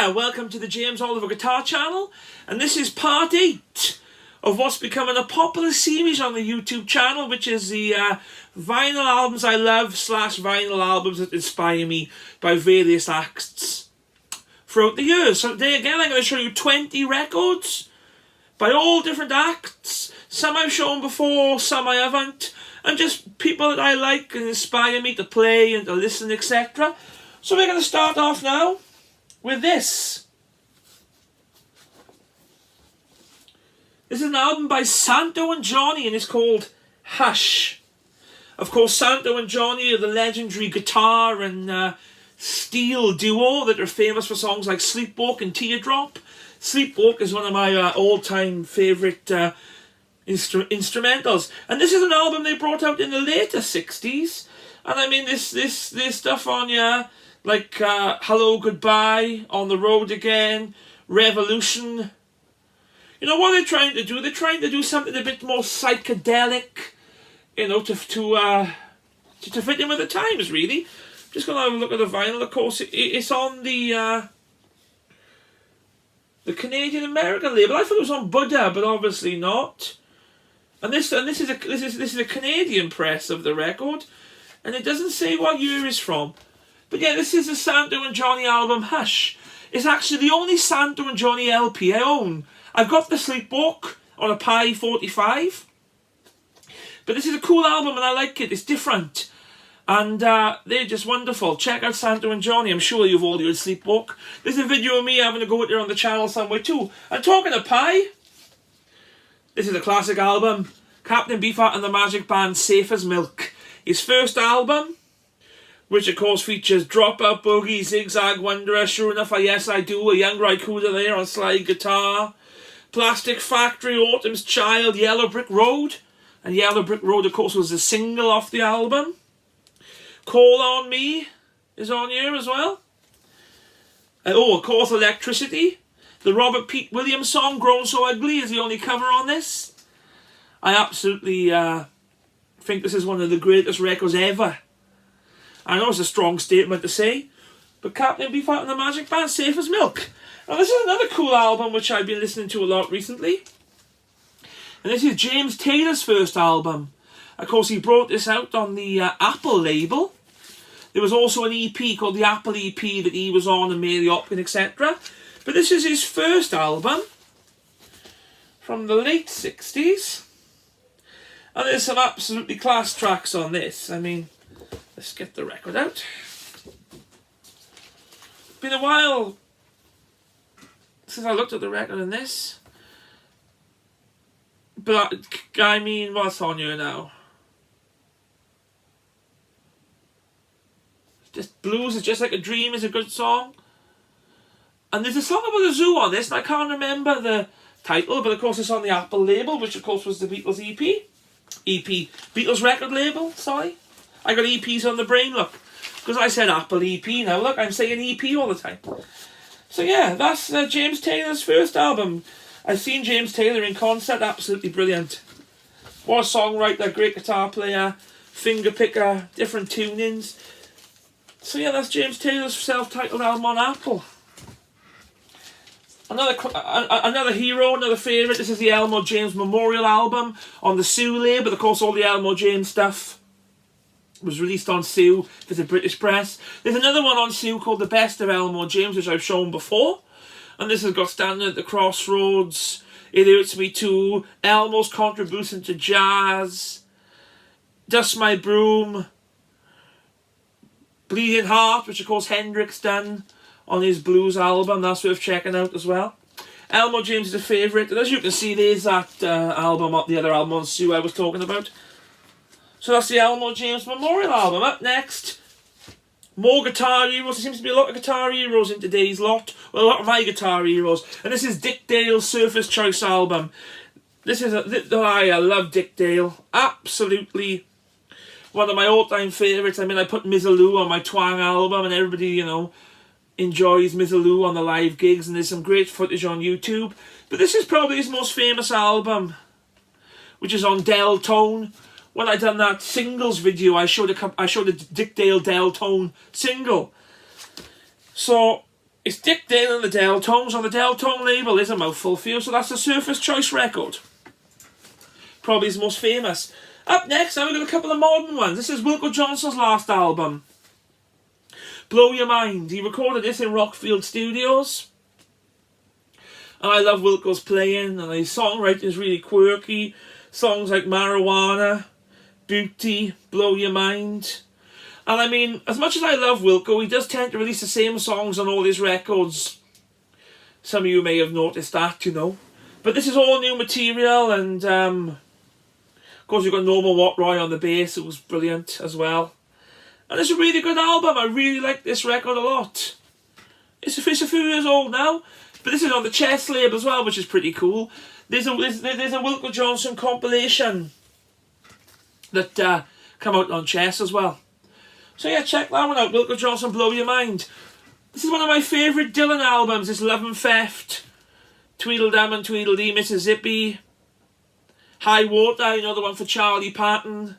there, welcome to the James Oliver Guitar Channel, and this is part 8 of what's becoming a popular series on the YouTube channel, which is the vinyl albums I love / vinyl albums that inspire me by various acts throughout the years. So today again I'm going to show you 20 records by all different acts. Some I've shown before, some I haven't, and just people that I like and inspire me to play and to listen, etc. So we're going to start off now with this. This is an album by Santo and Johnny and it's called Hush. Of course, Santo and Johnny are the legendary guitar and steel duo that are famous for songs like Sleepwalk and Teardrop. Sleepwalk is one of my all-time favourite instrumentals. And this is an album they brought out in the later 60s. And I mean, this stuff on here, like Hello Goodbye, On the Road Again, Revolution. You know what they're trying to do? They're trying to do something a bit more psychedelic, you know, to fit in with the times, really. I'm just going to have a look at the vinyl. Of course, it's on the Canadian-American label. I thought it was on Buddha, but obviously not. And this is a Canadian press of the record, and it doesn't say what year it's from. But yeah, this is the Santo and Johnny album Hush. It's actually the only Santo and Johnny LP I own. I've got the Sleepwalk on a Pi 45. But this is a cool album and I like it. It's different. And they're just wonderful. Check out Santo and Johnny. I'm sure you've all heard Sleepwalk. There's a video of me having to go out there on the channel somewhere too. And talking of Pi, this is a classic album. Captain Beefheart and the Magic Band, Safe as Milk. His first album, which of course features Dropout Boogie, Zigzag Wanderer, Sure Enough, Yes I Do, A Young Raikuda there on slide guitar, Plastic Factory, Autumn's Child, Yellow Brick Road, and Yellow Brick Road of course was a single off the album. Call on Me is on here as well. Of course Electricity. The Robert Pete Williams song, Grown So Ugly, is the only cover on this. I absolutely think this is one of the greatest records ever. I know it's a strong statement to say, but Captain Beefheart and the Magic Band, Safe as Milk. Now this is another cool album which I've been listening to a lot recently. And this is James Taylor's first album. Of course he brought this out on the Apple label. There was also an EP called the Apple EP that he was on and Mary Hopkins, etc. But this is his first album from the late 60s. And there's some absolutely class tracks on this. I mean, let's get the record out. Been a while since I looked at the record in this. But I mean, what's on here now? Just Blues is Just Like a Dream is a good song. And there's a song about a zoo on this, and I can't remember the title, but of course it's on the Apple label, which of course was the Beatles EP. Beatles record label, sorry. I got EPs on the brain, look. Because I said Apple EP now, look, I'm saying EP all the time. So yeah, that's James Taylor's first album. I've seen James Taylor in concert, absolutely brilliant. What a songwriter, great guitar player, finger picker, different tunings. So yeah, that's James Taylor's self-titled album on Apple. Another hero, another favourite, this is the Elmo James Memorial album on the Sue label. Of course all the Elmo James stuff was released on Sue. There's a British press. There's another one on Sue called The Best of Elmo James, which I've shown before. And this has got Standing at the Crossroads, It Hurts Me Too, Elmo's contribution to jazz, Dust My Broom, Bleeding Heart, which of course Hendrix done on his blues album. That's worth checking out as well. Elmo James is a favourite. And as you can see, there's that album, the other album on Sue I was talking about. So that's the Elmo James Memorial album. Up next, more guitar heroes. There seems to be a lot of guitar heroes in today's lot. Well, a lot of my guitar heroes. And this is Dick Dale's Surface Choice album. This is I love Dick Dale. Absolutely one of my all-time favourites. I mean, I put Mizzaloo on my Twang album and everybody, you know, enjoys Mizzaloo on the live gigs. And there's some great footage on YouTube. But this is probably his most famous album, which is on Del Tone. When I done that singles video, I showed a Dick Dale Del Tone single. So It's Dick Dale and the Deltones on the Deltone label. Is a mouthful for you, so that's the Surface Choice record. Probably his most famous. Up next, now we've got a couple of modern ones. This is Wilco Johnson's last album, Blow Your Mind. He recorded this in Rockfield Studios. And I love Wilco's playing, and his songwriting is really quirky. Songs like Marijuana, Beauty, Blow Your Mind. And I mean, as much as I love Wilco, he does tend to release the same songs on all his records. Some of you may have noticed that, you know. But this is all new material, and of course you've got Norman Watt-Roy on the bass, who was brilliant as well. And it's a really good album. I really like this record a lot. It's a few years old now, but this is on the Chess label as well, which is pretty cool. There's a Wilco Johnson compilation that come out on Chess as well. So yeah, check that one out, Wilco Johnson, Blow Your Mind. This is one of my favourite Dylan albums. It's Love and Theft, Tweedledum and Tweedledee, Mississippi, High Water, you know, the one for Charlie Patton.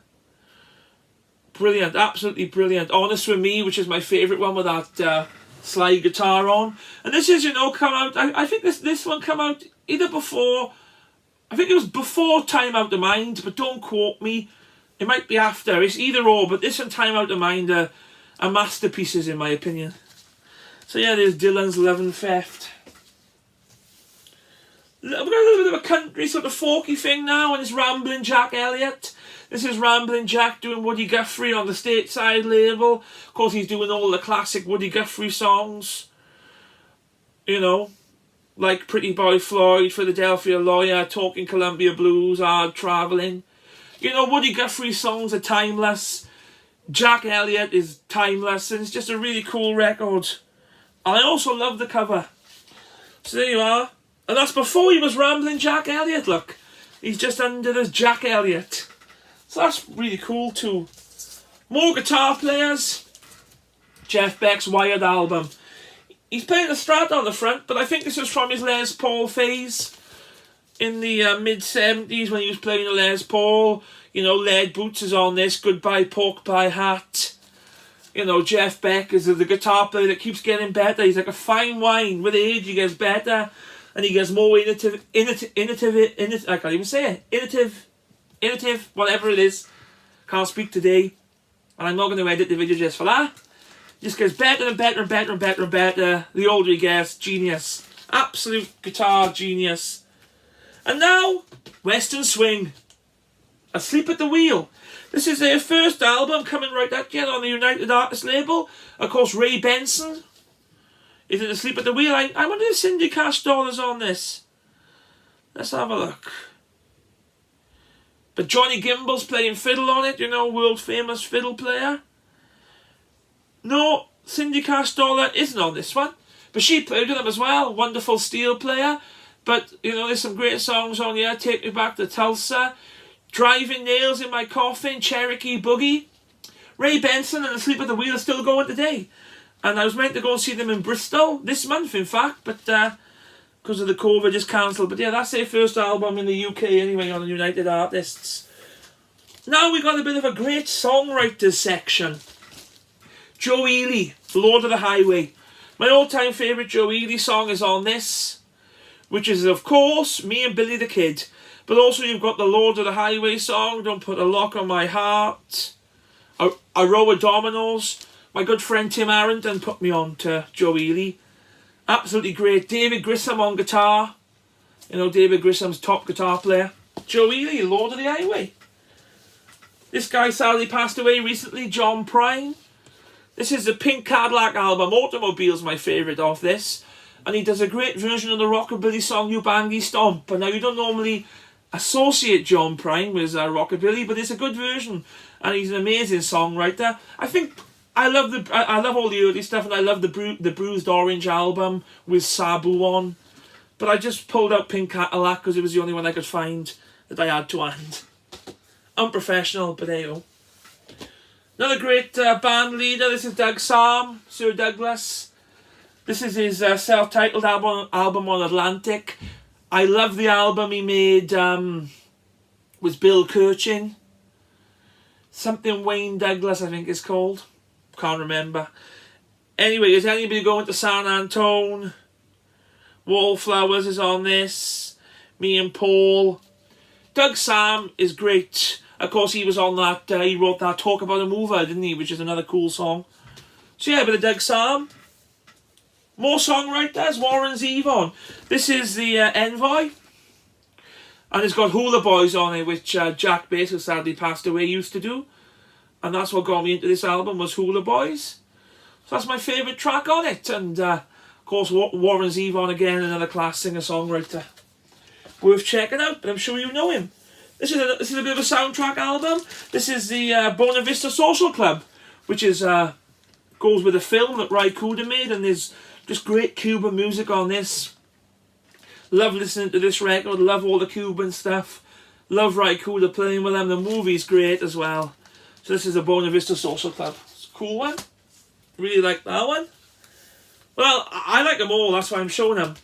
Brilliant, absolutely brilliant. Honest With Me, which is my favourite one with that slide guitar on. And this is, you know, come out, I think this one come out either before, I think it was before Time Out of Mind, but don't quote me. It might be after, it's either or, but this and Time Out of Mind are masterpieces in my opinion. So yeah, there's Dylan's Love and Theft. We've got a little bit of a country sort of folky thing now, and it's Ramblin' Jack Elliot. This is Ramblin' Jack doing Woody Guthrie on the Stateside label. Of course, he's doing all the classic Woody Guthrie songs. You know, like Pretty Boy Floyd, Philadelphia Lawyer, Talking Columbia Blues, Hard Traveling. You know, Woody Guthrie's songs are timeless. Jack Elliot is timeless, and it's just a really cool record. And I also love the cover. So there you are. And that's before he was Ramblin' Jack Elliot, look. He's just under this Jack Elliot. So that's really cool too. More guitar players. Jeff Beck's Wired album. He's playing the Strat on the front, but I think this was from his Les Paul phase in the mid-70s when he was playing the Les Paul. You know, Lead Boots is on this, Goodbye Pork Pie Hat. You know, Jeff Beck is the guitar player that keeps getting better. He's like a fine wine. With age, he gets better. And he gets more innovative, I can't even say it. Innovative, whatever it is. Can't speak today. And I'm not going to edit the video just for that. Just gets better and better and better and better and better. The older he gets, genius. Absolute guitar genius. And now, Western Swing. Asleep at the Wheel. This is their first album coming right up yet on the United Artists label. Of course, Ray Benson is in Asleep at the Wheel. I wonder if Cindy Cash Dollar's on this. Let's have a look. But Johnny Gimble's playing fiddle on it, you know, world famous fiddle player. No, Cindy Cash Dollar isn't on this one. But she played with him as well. Wonderful steel player. But, you know, there's some great songs on here. Take Me Back to Tulsa. Driving Nails in My Coffin. Cherokee Boogie. Ray Benson and Asleep at the Wheel are still going today. And I was meant to go and see them in Bristol this month, in fact. But because of the COVID, it's cancelled. But yeah, that's their first album in the UK anyway on the United Artists. Now we got a bit of a great songwriters section. Joe Ely, Lord of the Highway. My all-time favourite Joe Ely song is on this, which is, of course, Me and Billy the Kid. But also you've got the Lord of the Highway song, Don't Put a Lock on My Heart, A Row of Dominoes. My good friend Tim Arrington put me on to Joe Ely. Absolutely great. David Grissom on guitar. You know, David Grissom's top guitar player. Joe Ely, Lord of the Highway. This guy sadly passed away recently, John Prine. This is the Pink Cadillac album. Automobile's my favourite of this. And he does a great version of the rockabilly song You Bangy Stomp. And now you don't normally associate John Prine with rockabilly, but it's a good version. And he's an amazing songwriter. I love all the early stuff, and I love the Bruised Orange album with Sabu on. But I just pulled out Pink Cadillac because it was the only one I could find that I had to hand. Unprofessional, but there you go. Another great band leader, this is Doug Sam, Sir Douglas. This is his self-titled album on Atlantic. I love the album he made with Bill Kirchin. Something Wayne Douglas, I think it's called. Can't remember. Anyway, is anybody going to San Antone? Wallflowers is on this. Me and Paul. Doug Sam is great. Of course, he was on that, he wrote that Talk About a Mover, didn't he? Which is another cool song. So yeah, a bit of Doug Sam. More songwriters, Warren Zevon. This is the Envoy. And it's got Hula Boys on it, which Jack Bass, who sadly passed away, used to do. And that's what got me into this album, was Hula Boys. So that's my favourite track on it. And of course, Warren Zevon again, another class singer-songwriter. Worth checking out, but I'm sure you know him. This is a bit of a soundtrack album. This is the Buena Vista Social Club, which is goes with a film that Ry Cooder made, and there's just great Cuban music on this. Love listening to this record, love all the Cuban stuff. Love Ry Cooder playing with them. The movie's great as well. So this is a Buena Vista Social Club. It's a cool one. Really like that one. Well, I like them all, that's why I'm showing them.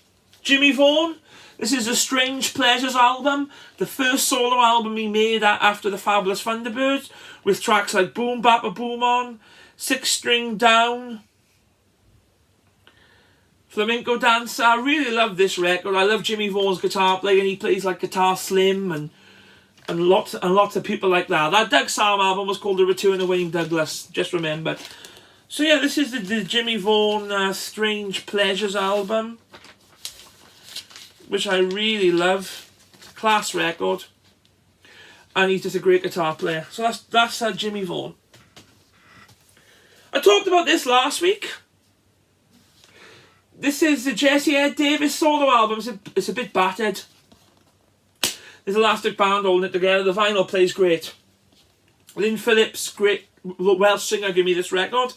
Jimmy Vaughan. This is the Strange Pleasures album, the first solo album he made after the Fabulous Thunderbirds, with tracks like Boom Bappa Boom On, Six String Down, Flamenco Dancer. I really love this record. I love Jimmy Vaughan's guitar playing. He plays like Guitar Slim and lots of people like that. That Doug Sam album was called The Return of Wayne Douglas, just remember. So yeah, this is the Jimmy Vaughan Strange Pleasures album, which I really love. Class record. And he's just a great guitar player. So that's Jimmy Vaughan. I talked about this last week. This is the Jesse Ed Davis solo album. It's a bit battered. There's Elastic Band holding it together. The vinyl plays great. Lynn Phillips, great Welsh singer, gave me this record.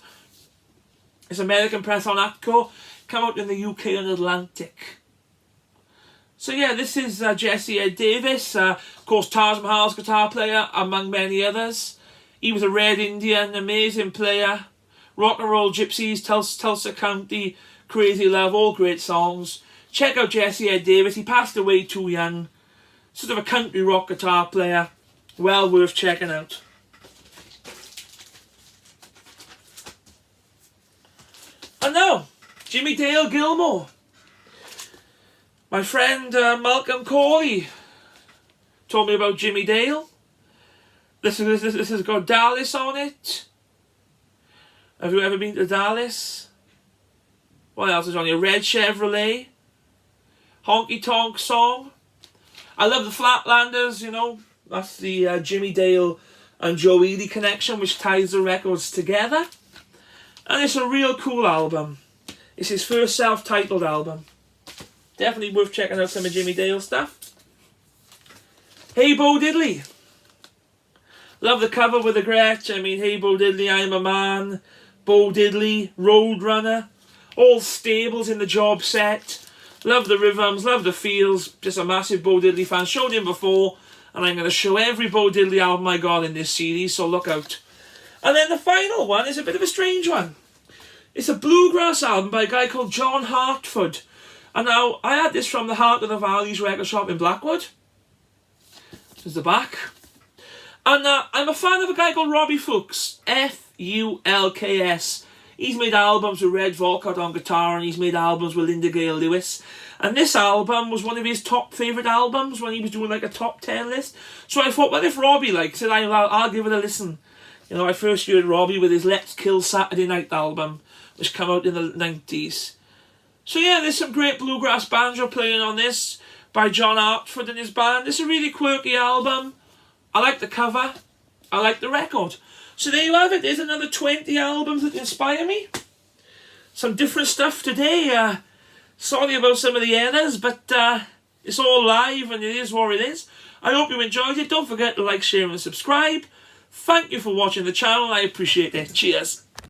It's American press on Atco. Come out in the UK and Atlantic. So yeah, this is Jesse Ed Davis. Of course, Taj Mahal's guitar player, among many others. He was a Red Indian, amazing player. Rock and Roll Gypsies, Tulsa County, Crazy Love, all great songs. Check out Jesse Ed Davis. He passed away too young. Sort of a country rock guitar player. Well worth checking out. And now, Jimmy Dale Gilmore. My friend Malcolm Corley told me about Jimmy Dale. This has got Dallas on it. Have you ever been to Dallas? What else is on here? Red Chevrolet. Honky Tonk Song. I love the Flatlanders, you know. That's the Jimmy Dale and Joe Ely connection, which ties the records together. And it's a real cool album. It's his first self-titled album. Definitely worth checking out some of Jimmy Dale's stuff. Hey Bo Diddley. Love the cover with the Gretsch. I mean, Hey Bo Diddley, I'm a Man. Bo Diddley, Roadrunner. All stables in the job set. Love the rhythms, love the feels. Just a massive Bo Diddley fan. Showed him before. And I'm going to show every Bo Diddley album I got in this series, so look out. And then the final one is a bit of a strange one. It's a bluegrass album by a guy called John Hartford. And now, I had this from the Heart of the Valleys record shop in Blackwood. There's the back. And I'm a fan of a guy called Robbie Fulks. Fulks. He's made albums with Red Volcott on guitar, and he's made albums with Linda Gale Lewis. And this album was one of his top favourite albums when he was doing like a top 10 list. So I thought, well, if Robbie likes it, I'll give it a listen. You know, I first heard Robbie with his Let's Kill Saturday Night album, which came out in the 90s. So yeah, there's some great bluegrass banjo playing on this by John Hartford and his band. It's a really quirky album. I like the cover. I like the record. So there you have it. There's another 20 albums that inspire me. Some different stuff today. Sorry about some of the errors, but it's all live and it is what it is. I hope you enjoyed it. Don't forget to like, share and subscribe. Thank you for watching the channel. I appreciate it. Cheers.